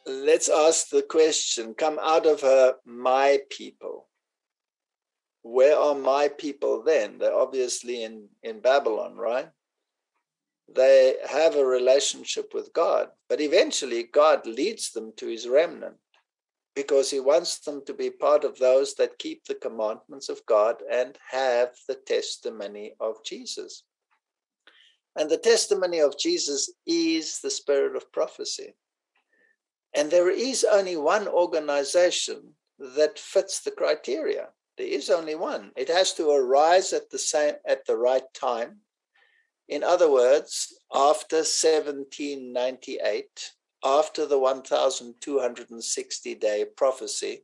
Let's ask the question, come out of her, my people. Where are my people then? They're obviously in Babylon, right? They have a relationship with God, but eventually God leads them to his remnant because he wants them to be part of those that keep the commandments of God and have the testimony of Jesus. And the testimony of Jesus is the spirit of prophecy. And there is only one organization that fits the criteria. There is only one. It has to arise at the right time. In other words, after 1798, after the 1260-day prophecy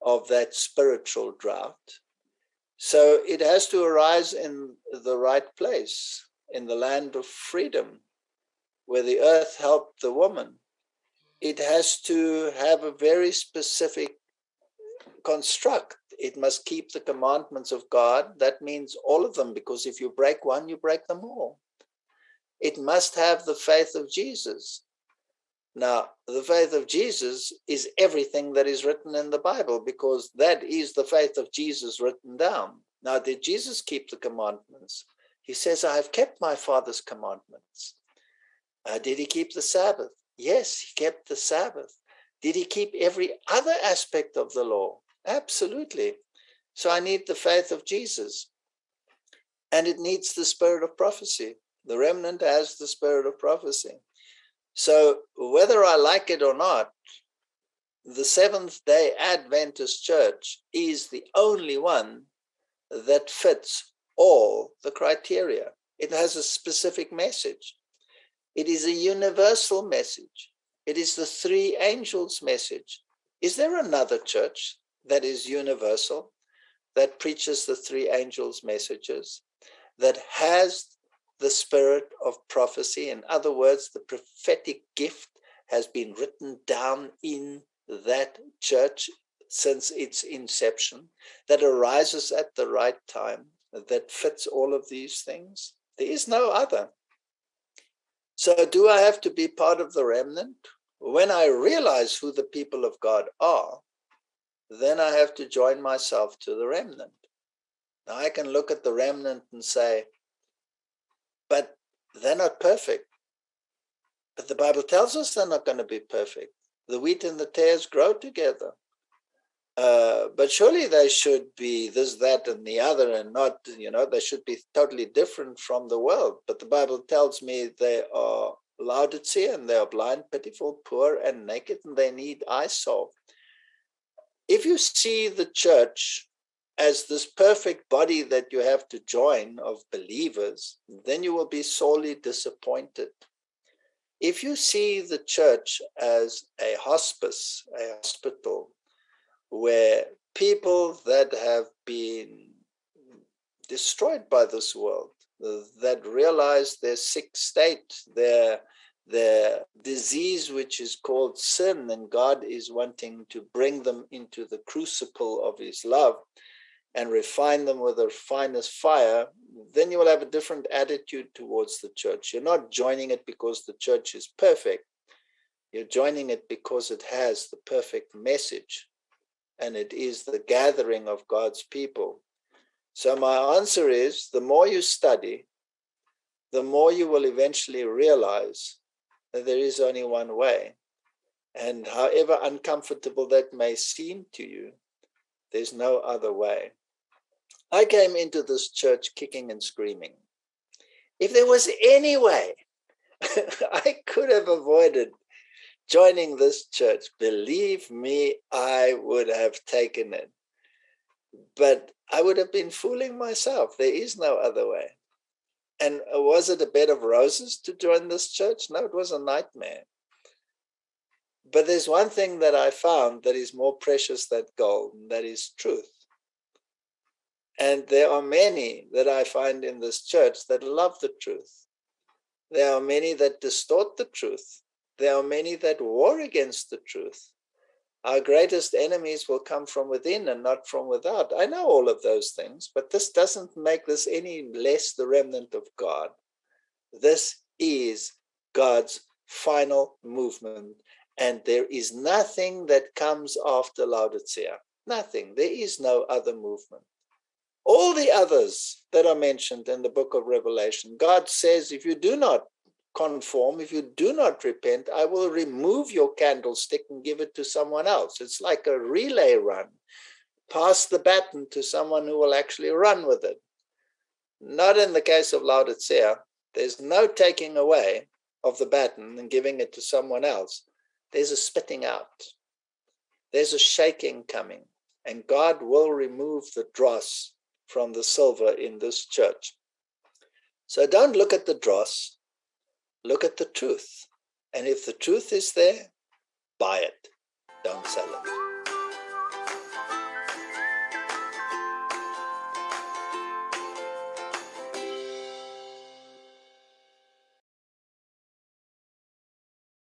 of that spiritual drought. So it has to arise in the right place, in the land of freedom, where the earth helped the woman. It has to have a very specific construct. It must keep the commandments of God. That means all of them, because if you break one, you break them all. It must have the faith of Jesus. Now, the faith of Jesus is everything that is written in the Bible, because that is the faith of Jesus written down. Now, did Jesus keep the commandments? He says, I have kept my Father's commandments. Did he keep the Sabbath? Yes, he kept the Sabbath. Did he keep every other aspect of the law? Absolutely. So I need the faith of Jesus. And it needs the spirit of prophecy. The remnant has the spirit of prophecy. So whether I like it or not, the Seventh-day Adventist Church is the only one that fits all the criteria. It has a specific message. It is a universal message. It is the three angels' message. Is there another church that is universal, that preaches the three angels' messages, that has the spirit of prophecy? In other words, the prophetic gift has been written down in that church since its inception, that arises at the right time, that fits all of these things? There is no other. So do I have to be part of the remnant? When I realize who the people of God are, then I have to join myself to the remnant. Now I can look at the remnant and say, but they're not perfect. But the Bible tells us they're not going to be perfect. The wheat and the tares grow together. But surely they should be this, that, and the other, and not, they should be totally different from the world. But the Bible tells me they are Laodicean, they are blind, pitiful, poor, and naked, and they need eye salve. If you see the church as this perfect body that you have to join of believers, then you will be sorely disappointed. If you see the church as a hospice, a hospital, where people that have been destroyed by this world, that realize their sick state, their disease, which is called sin, and God is wanting to bring them into the crucible of his love and refine them with a finest fire, then you will have a different attitude towards the church. You're not joining it because the church is perfect. You're joining it because it has the perfect message, and it is the gathering of God's people. So my answer is, the more you study, the more you will eventually realize that there is only one way. And however uncomfortable that may seem to you, there's no other way. I came into this church kicking and screaming. If there was any way I could have avoided joining this church, believe me, I would have taken it. But I would have been fooling myself. There is no other way. And was it a bed of roses to join this church? No, it was a nightmare. But there's one thing that I found that is more precious than gold, and that is truth. And there are many that I find in this church that love the truth. There are many that distort the truth. There are many that war against the truth. Our greatest enemies will come from within and not from without. I know all of those things, but this doesn't make this any less the remnant of God. This is God's final movement, and there is nothing that comes after Laodicea. Nothing. There is no other movement. All the others that are mentioned in the book of Revelation, God says, if you do not conform, if you do not repent, I will remove your candlestick and give it to someone else. It's like a relay run. Pass the baton to someone who will actually run with it. Not in the case of Laodicea. There's no taking away of the baton and giving it to someone else. There's a spitting out. There's a shaking coming. And God will remove the dross from the silver in this church. So don't look at the dross. Look at the truth. And if the truth is there, buy it. Don't sell it.